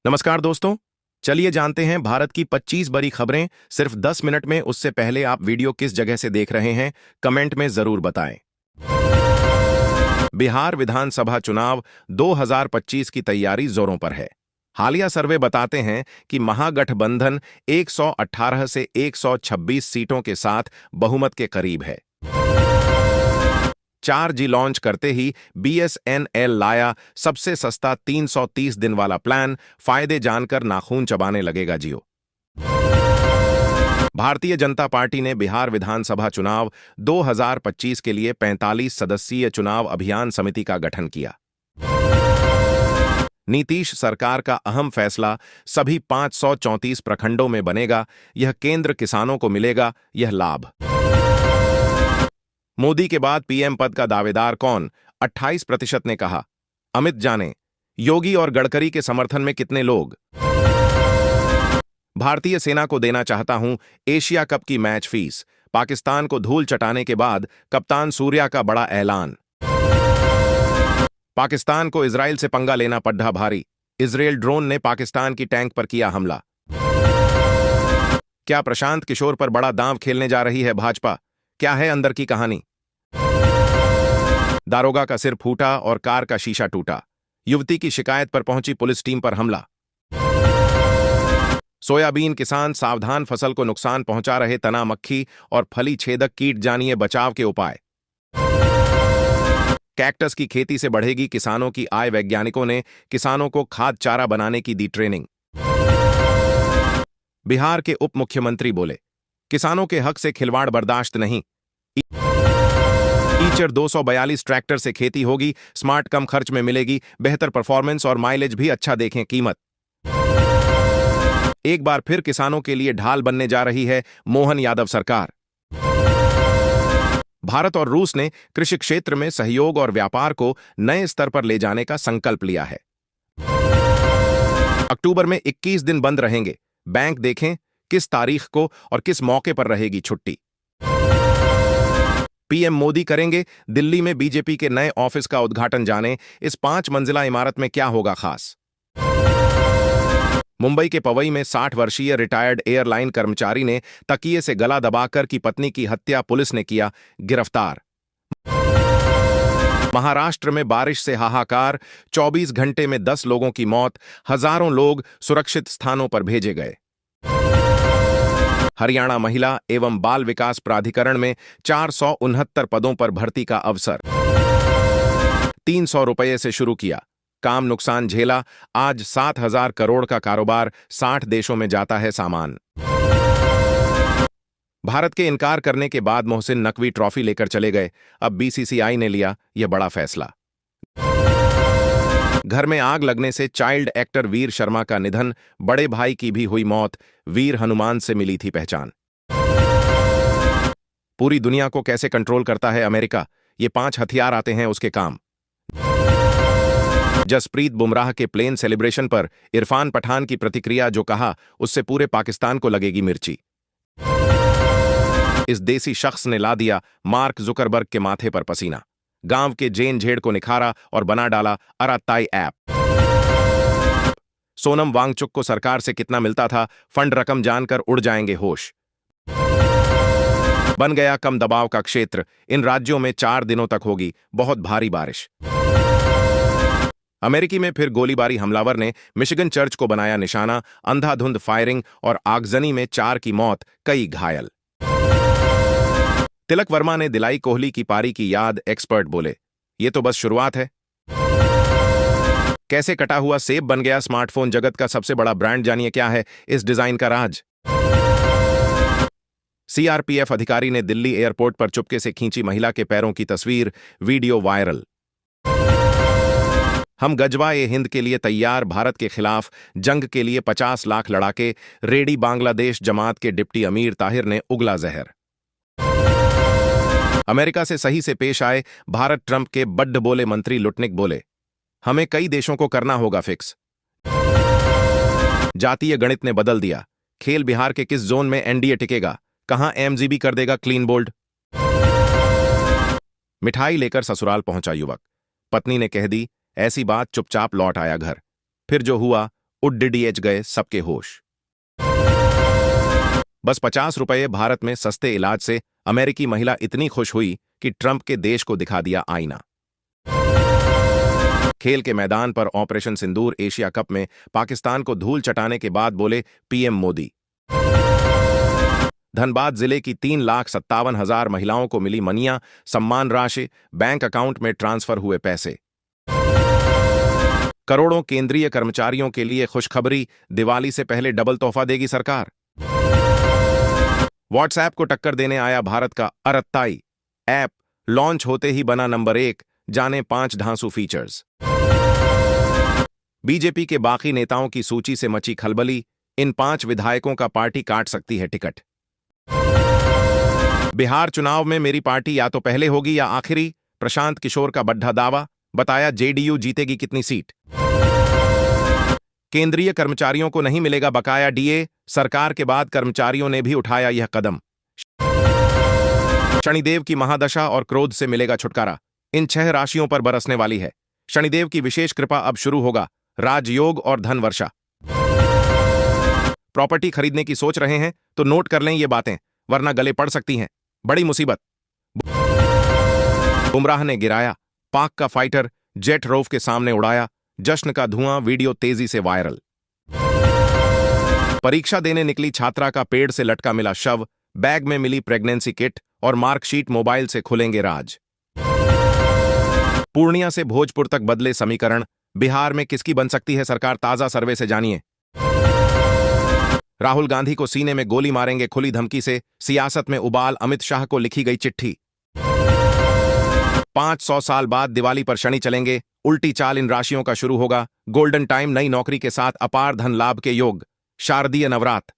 नमस्कार दोस्तों। चलिए जानते हैं भारत की 25 बड़ी खबरें सिर्फ 10 मिनट में। उससे पहले आप वीडियो किस जगह से देख रहे हैं कमेंट में जरूर बताएं। बिहार विधानसभा चुनाव 2025 की तैयारी जोरों पर है। हालिया सर्वे बताते हैं कि महागठबंधन 118 से 126 सीटों के साथ बहुमत के करीब है। 4G लॉन्च करते ही BSNL लाया सबसे सस्ता 330 दिन वाला प्लान। फायदे जानकर नाखून चबाने लगेगा जियो। भारतीय जनता पार्टी ने बिहार विधानसभा चुनाव 2025 के लिए 45 सदस्यीय चुनाव अभियान समिति का गठन किया। नीतीश सरकार का अहम फैसला, सभी 534 प्रखंडों में बनेगा यह केंद्र, किसानों को मिलेगा यह लाभ। मोदी के बाद पीएम पद का दावेदार कौन? 28% ने कहा। अमित जाने योगी और गडकरी के समर्थन में कितने लोग? भारतीय सेना को देना चाहता हूं एशिया कप की मैच फीस। पाकिस्तान को धूल चटाने के बाद कप्तान सूर्या का बड़ा ऐलान। पाकिस्तान को इजराइल से पंगा लेना पड़ा भारी। इजराइल ड्रोन ने पाकिस्तान की टैंक पर किया हमला। क्या प्रशांत किशोर पर बड़ा दांव खेलने जा रही है भाजपा? क्या है अंदर की कहानी? दारोगा का सिर फूटा और कार का शीशा टूटा। युवती की शिकायत पर पहुंची पुलिस टीम पर हमला। सोयाबीन किसान सावधान, फसल को नुकसान पहुंचा रहे तना मक्खी और फली छेदक कीट, जानिए बचाव के उपाय। कैक्टस की खेती से बढ़ेगी किसानों की आय, वैज्ञानिकों ने किसानों को खाद चारा बनाने की दी ट्रेनिंग। बिहार के उप मुख्यमंत्री बोले, किसानों के हक से खिलवाड़ बर्दाश्त नहीं। ईचर 242 ट्रैक्टर से खेती होगी स्मार्ट, कम खर्च में मिलेगी बेहतर परफॉर्मेंस और माइलेज भी अच्छा, देखें कीमत। एक बार फिर किसानों के लिए ढाल बनने जा रही है मोहन यादव सरकार। भारत और रूस ने कृषि क्षेत्र में सहयोग और व्यापार को नए स्तर पर ले जाने का संकल्प लिया है। अक्टूबर में 21 दिन बंद रहेंगे बैंक, देखें किस तारीख को और किस मौके पर रहेगी छुट्टी। पीएम मोदी करेंगे दिल्ली में बीजेपी के नए ऑफिस का उद्घाटन, जाने इस 5 मंजिला इमारत में क्या होगा खास। मुंबई के पवई में 60 वर्षीय रिटायर्ड एयरलाइन कर्मचारी ने तकिए से गला दबाकर की पत्नी की हत्या, पुलिस ने किया गिरफ्तार। महाराष्ट्र में बारिश से हाहाकार, 24 घंटे में 10 लोगों की मौत, हजारों लोग सुरक्षित स्थानों पर भेजे गए। हरियाणा महिला एवं बाल विकास प्राधिकरण में 469 पदों पर भर्ती का अवसर। 300 रुपये से शुरू किया काम, नुकसान झेला। आज 7,000 करोड़ का कारोबार, 60 देशों में जाता है सामान। भारत के इनकार करने के बाद मोहसिन नकवी ट्रॉफी लेकर चले गए। अब बीसीसीआई ने लिया यह बड़ा फैसला। घर में आग लगने से चाइल्ड एक्टर वीर शर्मा का निधन, बड़े भाई की भी हुई मौत। वीर हनुमान से मिली थी पहचान। पूरी दुनिया को कैसे कंट्रोल करता है अमेरिका, ये 5 हथियार आते हैं उसके काम। जसप्रीत बुमराह के प्लेन सेलिब्रेशन पर इरफान पठान की प्रतिक्रिया, जो कहा उससे पूरे पाकिस्तान को लगेगी मिर्ची। इस देसी शख्स ने ला दिया मार्क जुकरबर्ग के माथे पर पसीना। गांव के जेन झेड़ को निखारा और बना डाला अराताई ऐप। सोनम वांगचुक को सरकार से कितना मिलता था, फंड रकम जानकर उड़ जाएंगे होश। बन गया कम दबाव का क्षेत्र, इन राज्यों में 4 दिनों तक होगी बहुत भारी बारिश। अमेरिकी में फिर गोलीबारी, हमलावर ने मिशिगन चर्च को बनाया निशाना। अंधाधुंध फायरिंग और आगजनी में 4 की मौत, कई घायल। तिलक वर्मा ने दिलाई कोहली की पारी की याद, एक्सपर्ट बोले ये तो बस शुरुआत है। कैसे कटा हुआ सेब बन गया स्मार्टफोन जगत का सबसे बड़ा ब्रांड, जानिए क्या है इस डिजाइन का राज। सीआरपीएफ अधिकारी ने दिल्ली एयरपोर्ट पर चुपके से खींची महिला के पैरों की तस्वीर, वीडियो वायरल। हम गजवा ए हिंद के लिए तैयार, भारत के खिलाफ जंग के लिए 50 लाख लड़ाके रेडी। बांग्लादेश जमात के डिप्टी अमीर ताहिर ने उगला जहर। अमेरिका से सही से पेश आए भारत, ट्रंप के बड्ड बोले मंत्री लुटनिक बोले हमें कई देशों को करना होगा फिक्स। जातीय गणित ने बदल दिया खेल, बिहार के किस जोन में एनडीए टिकेगा, कहां एमजीबी कर देगा क्लीन बोल्ड। मिठाई लेकर ससुराल पहुंचा युवक, पत्नी ने कह दी ऐसी बात, चुपचाप लौट आया घर। फिर जो हुआ उड डीडीएच गए सबके होश। बस 50 रुपये भारत में सस्ते इलाज से अमेरिकी महिला इतनी खुश हुई कि ट्रंप के देश को दिखा दिया आईना। खेल के मैदान पर ऑपरेशन सिंदूर एशिया कप में पाकिस्तान को धूल चटाने के बाद बोले पीएम मोदी। धनबाद जिले की 3,57,000 महिलाओं को मिली मनिया सम्मान राशि, बैंक अकाउंट में ट्रांसफर हुए पैसे। करोड़ों केंद्रीय कर्मचारियों के लिए खुशखबरी, दिवाली से पहले डबल तोहफा देगी सरकार। व्हाट्सएप को टक्कर देने आया भारत का अरत्ताई ऐप, लॉन्च होते ही बना नंबर 1, जाने 5 धांसू फीचर्स। बीजेपी के बाकी नेताओं की सूची से मची खलबली, इन 5 विधायकों का पार्टी काट सकती है टिकट। बिहार चुनाव में मेरी पार्टी या तो पहले होगी या आखिरी, प्रशांत किशोर का बड्ढा दावा, बताया जेडीयू जीतेगी कितनी सीट। केंद्रीय कर्मचारियों को नहीं मिलेगा बकाया डीए, सरकार के बाद कर्मचारियों ने भी उठाया यह कदम। शनिदेव की महादशा और क्रोध से मिलेगा छुटकारा, इन 6 राशियों पर बरसने वाली है शनिदेव की विशेष कृपा। अब शुरू होगा राजयोग और धन वर्षा। प्रॉपर्टी खरीदने की सोच रहे हैं तो नोट कर लें ये बातें, वरना गले पड़ सकती हैं बड़ी मुसीबत। बुमराह ने गिराया पाक का फाइटर, जेट रोव के सामने उड़ाया, जश्न का धुआं, वीडियो तेजी से वायरल। परीक्षा देने निकली छात्रा का पेड़ से लटका मिला शव, बैग में मिली प्रेगनेंसी किट और मार्कशीट, मोबाइल से खुलेंगे राज। पूर्णिया से भोजपुर तक बदले समीकरण, बिहार में किसकी बन सकती है सरकार, ताजा सर्वे से जानिए। राहुल गांधी को सीने में गोली मारेंगे खुली धमकी से, सियासत में उबाल, अमित शाह को लिखी गई चिट्ठी। 500 साल बाद दिवाली पर शनि चलेंगे, उल्टी चाल इन राशियों का शुरू होगा गोल्डन टाइम, नई नौकरी के साथ अपार धन लाभ के योग, शारदीय नवरात्र।